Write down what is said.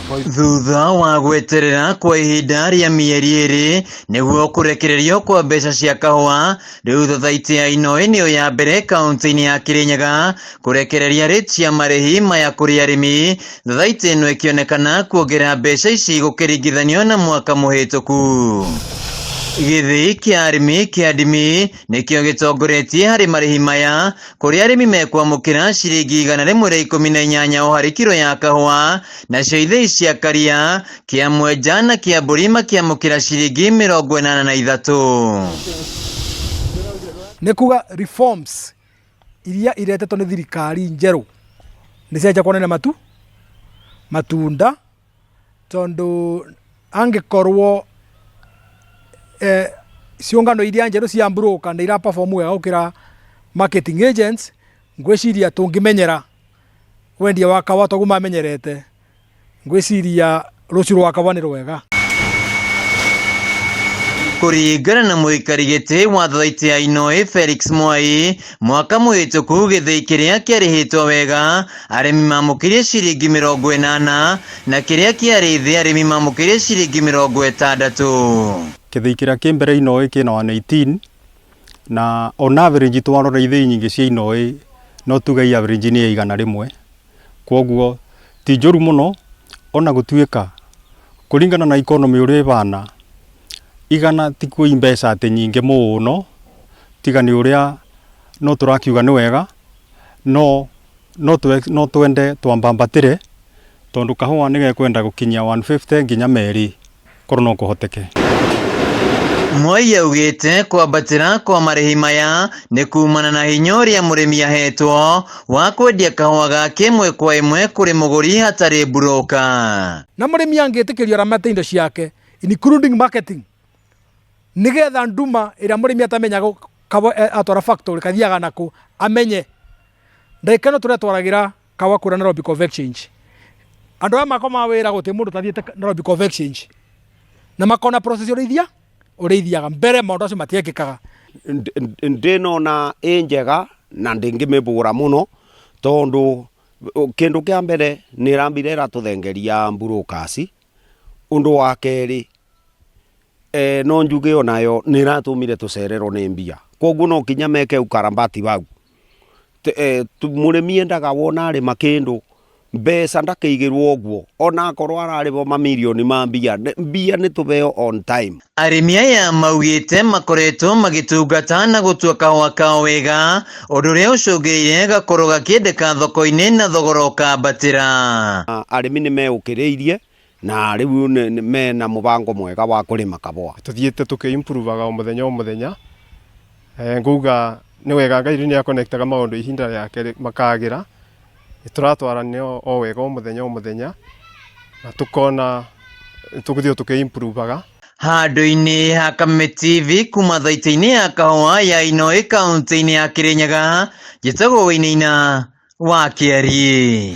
thutha wa gweterera kwa ihinda rĩa mĩeri ĩrĩ nĩguo kũrekererio kwa mbeca cia kahũa, rĩu thathaitĩ ya Inoi nĩyo ya mbere kaunti-inĩ ya Kirinyaga kũrekereria rĩti cia marĩhi maya kũrĩ arĩmi. Thathaitĩ ĩno ĩkĩonekana kuongerera mbeca ici gũkĩringithanio na mwaka mũhĩtũku. Gĩthĩi kĩa arĩmi kĩa ndimi nĩkĩo gĩtongoretie harĩ marĩhi maya, kũrĩa arĩmi mekwamũkĩra ciringi 118 o harĩ kiro ya kahũa, nacio ithĩi cia karia kĩa mwenja na kĩa mbũri makĩamũkĩra ciringi 83. Nĩ kuga reforms iria iretetwo nĩ thirikari njerũ nĩ cianjia kuonania matunda, tondũ angĩkorwo ciongano iria njerũ cia broker nĩ ira perform wega gũkĩra marketing agents, ngwĩciria tũngĩmenyera wendia wa kahũa toguo mamenyerete, ngwĩciria rũciũ rwa kahũa nĩ rwega. Kũringana na mũikari gĩtĩ wa thathaitĩ ya Inoi Felix Mwai, mwaka mũhĩtũku gĩthĩi kĩrĩa kĩarĩhĩtwo wega arĩmi mamũkĩrie ciringi 80 na kĩrĩa kĩarĩ thĩ arĩmi mamũkĩrie ciringi 60. Gĩthĩi kĩrĩa kĩ mbere Inoi kĩna 118 na on average twarora ithĩi nyingĩ cia Inoi no tuge average nĩ 100, kwoguo ti njũru mũno, ona gũtuĩka kũringana na economy ũrĩa ĩbana 100 ti kwĩ mbeca atĩ nyingĩ mũno, tiga nĩ ũrĩa no tũrakiuga nĩ wega, no twende twambambatĩre, tondũ kahũa nĩ gekwenda gũkinyia 150 nginya merĩ korwo no kũhoteke. Mwai augĩte kwambatĩra kwa marĩhi maya nĩ kumana na hinya ũrĩa mũrĩmi ahetwo wa kwendia kahũa gake ĩmwe kwa ĩmwe kũrĩ mũgũri hatarĩ broker. Na mũrĩmi angĩtĩkĩrio aramate indo ciake including marketing, nigetha nduma ĩrĩa mũrĩmi atamenyaga atwara factory kathiaga nako amenye ndagĩka ĩno tũretwaragĩra kahũa kũrĩa Nairobi Coffee Exchange, andũ aya makoma wĩra gũtĩ mũndũ tathiĩte Nairobi Coffee Exchange na makona process ũrĩithiaga mbere maũndũ acio matiekĩkaga. Ndĩnona ĩ njega na ndĩngĩmĩbũra mũno, tondũ kĩndũ kĩa mbere nĩ ĩrambire ĩratũthengeria brokers, ũndũ wa kerĩ no njuge onayo nĩ ĩratũmire tũcererwo nĩ mbia, kwoguo no kinya meke ukarambati bau. Mũrĩmi endaga wona arĩma kĩndũ mbeca ndakĩigĩrwo ũguo, ona akorwo ararĩbwo mamirioni ma mbia nĩ tũbeo on time. Arĩmi aya maugĩte makoretwo magĩtungata na gũtua kahũa kao wega, ũndũ ũrĩa ũcũngĩrĩire gakorwo gakĩendeka thoko-inĩ na thogora ũkambatĩra. Arĩmi nĩ meũkĩrĩirie na rĩu mena mũbango mwega wa kũrĩma kahũa. Tũthiĩte tũkĩ-improve o mũthenya, nguga nĩ wega Ngai nĩ akonektaga maũndũ ihinda rĩake makagĩra, tũratwarania o wega o mũthenya na tũkona tũgũthiĩ tũkĩ-improve. Handũ-inĩ ha Kameme TV kuma thaitĩ-inĩ ya kahũa ya Inoi kaunti-inĩ ya Kirinyaga, njĩtagwo Wĩinaina wa Kĩarie.